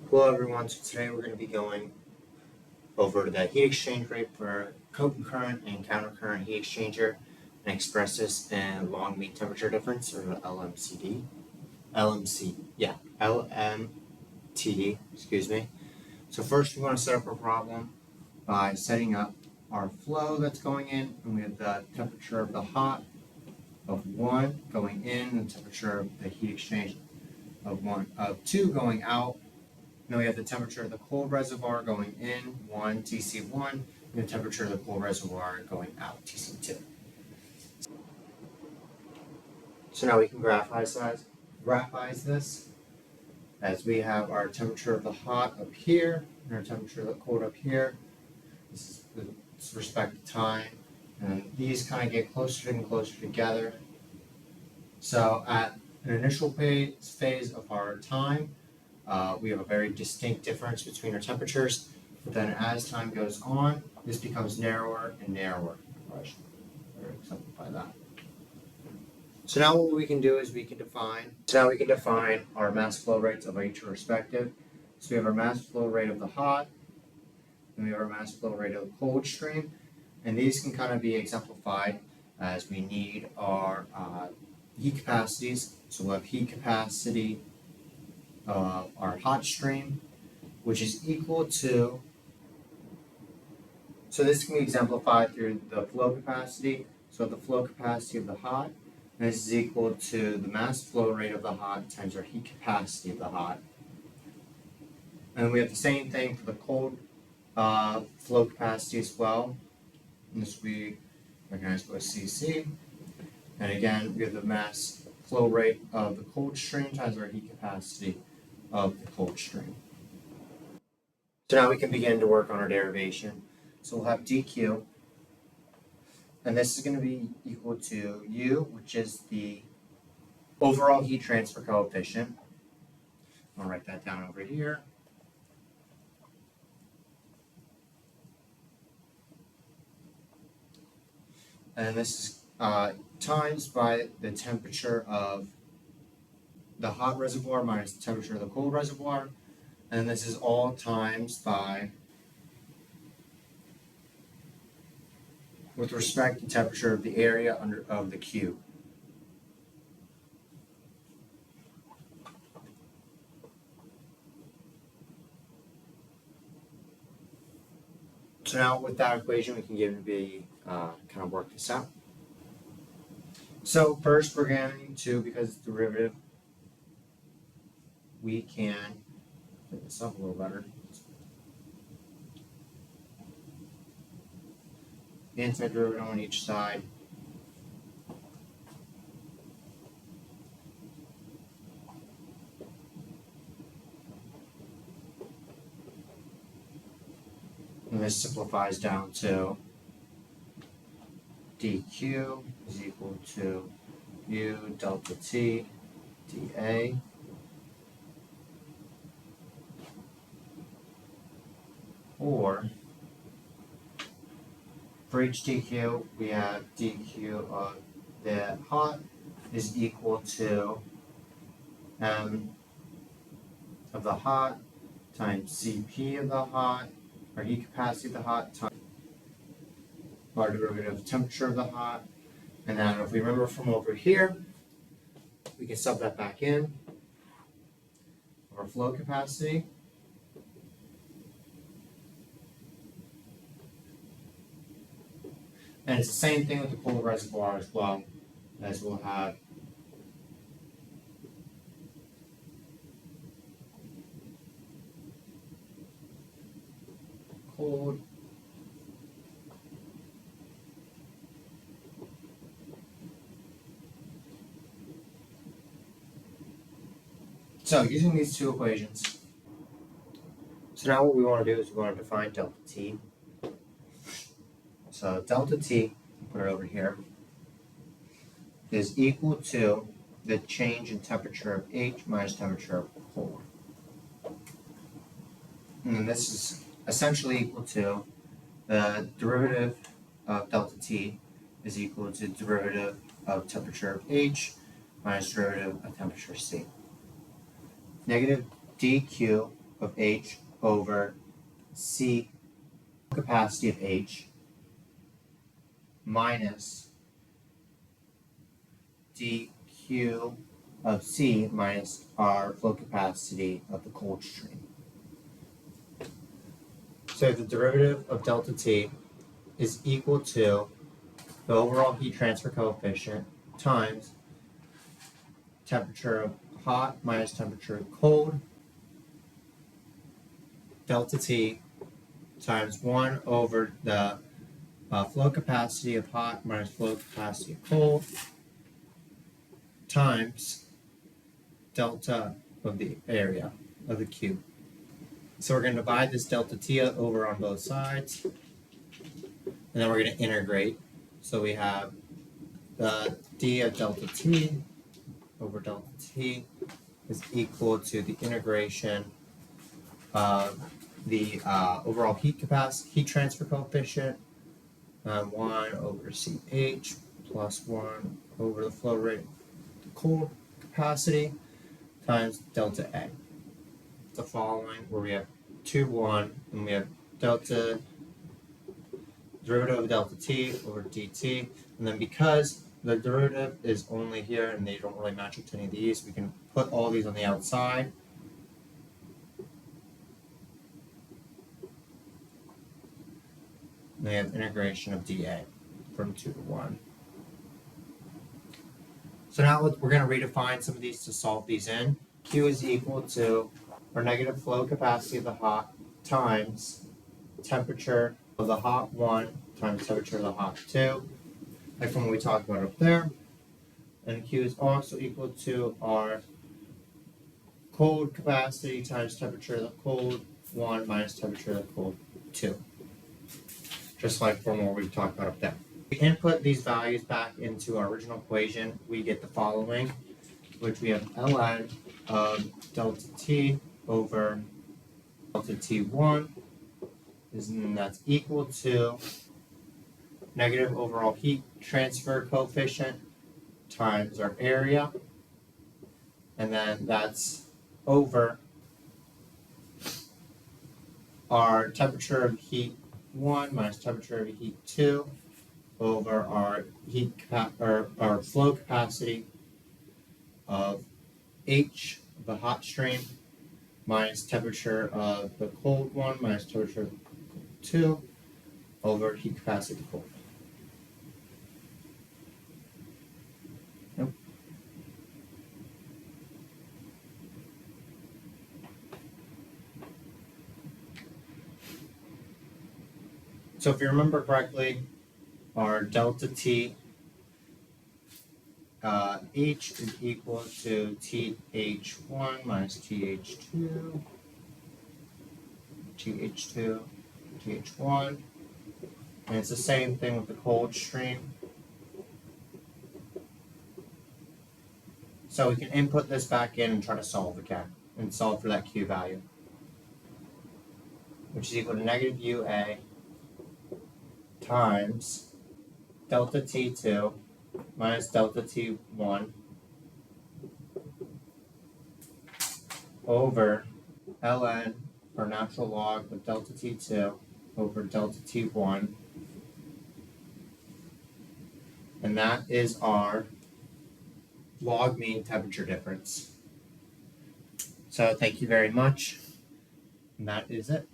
Hello everyone, so today we're going to be going over the heat exchange rate for co-concurrent and countercurrent heat exchanger and express this in long mean temperature difference, or LMTD. LMTD, excuse me. So first we want to set up our problem by setting up our flow that's going in, and we have the temperature of the hot of 1 going in, and the temperature of the heat exchange of 2 going out. Now we have the temperature of the cold reservoir going in, 1 TC1, and the temperature of the cold reservoir going out, TC2. So now we can graphize this as we have our temperature of the hot up here and our temperature of the cold up here. This is with respect to time, and these kind of get closer and closer together. So at an initial phase of our time, we have a very distinct difference between our temperatures, but then as time goes on, this becomes narrower and narrower. I should simplify that. So now what we can do is we can define our mass flow rates of each respective. So we have our mass flow rate of the hot, and we have our mass flow rate of the cold stream, and these can kind of be exemplified as we need our heat capacities. So we'll have heat capacity of our hot stream, which is equal to, so this can be exemplified through the flow capacity. So the flow capacity of the hot, and this is equal to the mass flow rate of the hot times our heat capacity of the hot. And we have the same thing for the cold flow capacity as well. And this we recognize by CC. And again, we have the mass flow rate of the cold stream times our heat capacity of the cold stream. So now we can begin to work on our derivation. So we'll have dq, and this is going to be equal to U, which is the overall heat transfer coefficient. I'll write that down over here. And this is times by the temperature of the hot reservoir minus the temperature of the cold reservoir, and this is all times by, with respect to temperature of the area of the cube. So now with that equation, we can kind of work this out. So first we're going to, because it's derivative, we can put this up a little better. Antiderivative on each side. And this simplifies down to dq is equal to U delta T dA or for each dq we have dq of the hot is equal to M of the hot times Cp of the hot, or heat capacity of the hot, times our derivative of temperature of the hot. And then if we remember from over here, we can sub that back in, our flow capacity. And it's the same thing with the cold reservoir as well, as we'll have cold So using these two equations, so now what we want to do is we want to define delta T. So delta T, put it over here, is equal to the change in temperature of H minus temperature of cold. And this is essentially equal to the derivative of delta T is equal to derivative of temperature of H minus derivative of temperature C. Negative dq of H over C capacity of H minus dQ of C minus our flow capacity of the cold stream. So the derivative of delta T is equal to the overall heat transfer coefficient times temperature of hot minus temperature of cold, delta T times 1 over the flow capacity of hot minus flow capacity of cold times delta of the area of the cube. So we're going to divide this delta T over on both sides, and then we're going to integrate. So we have the d of delta T over delta T is equal to the integration of the overall heat transfer coefficient, 1 over CH plus 1 over the flow rate of the cold capacity times delta A. The following, where we have 2, 1, and we have delta derivative of delta T over dt, and then because the derivative is only here and they don't really match up to any of these, we can put all these on the outside. And we have integration of dA from 2 to 1. So now we're going to redefine some of these to solve these in. Q is equal to our negative flow capacity of the hot times temperature of the hot 1 times temperature of the hot 2, like from what we talked about up there. And Q is also equal to our cold capacity times temperature of the cold 1 minus temperature of the cold 2. Just like from what we talked about up there. We input these values back into our original equation, we get the following, which we have ln of delta T over delta T1, and that's equal to negative overall heat transfer coefficient times our area, and then that's over our temperature of heat 1 minus temperature of heat 2 over our our flow capacity of H, the hot stream, minus temperature of the cold one minus temperature of the cold 2 over heat capacity of the cold. Nope. So if you remember correctly, our delta T H is equal to TH1 minus TH2, TH2, TH1, and it's the same thing with the cold stream. So we can input this back in and try to solve again, and solve for that Q value, which is equal to negative UA times delta T2 minus delta T1 over ln, or natural log of delta T2 over delta T1, and that is our log mean temperature difference. So thank you very much, and that is it.